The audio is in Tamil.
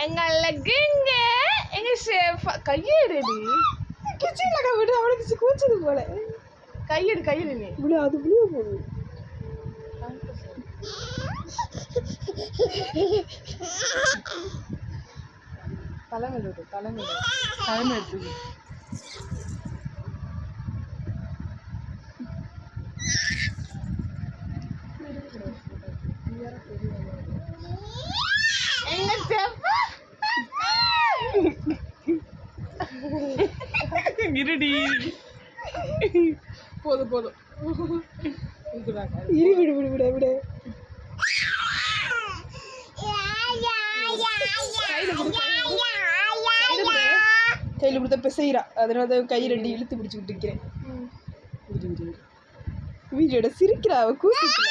எங்க லெக்கிங்க எங்க கையெடுடி கிச்சன்ல விடு அவனுக்கு கூச்சது போல கையெடு நீ விடு அது விழுவ போகுது தலைமையில எடுத்து இருடி போதும் இரு விடு கையில கொடுத்த பிசைறா அதனால கை ரெண்டு இழுத்து பிடிச்சு விட்டுக்கிறேன் வீடியோட சிரிக்கிறா அவ கூசிக்கல